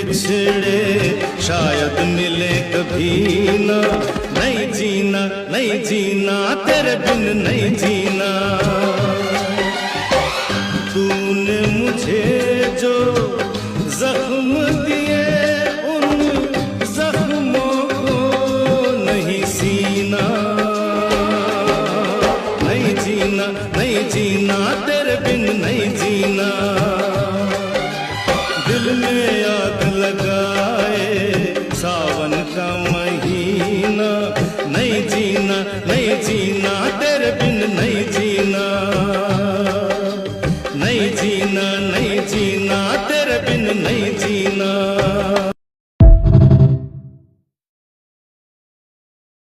बिछड़े शायद मिले कभी ना। नहीं जीना, नहीं जीना, तेरे बिन नहीं जीना। तूने मुझे जो जख्म दिए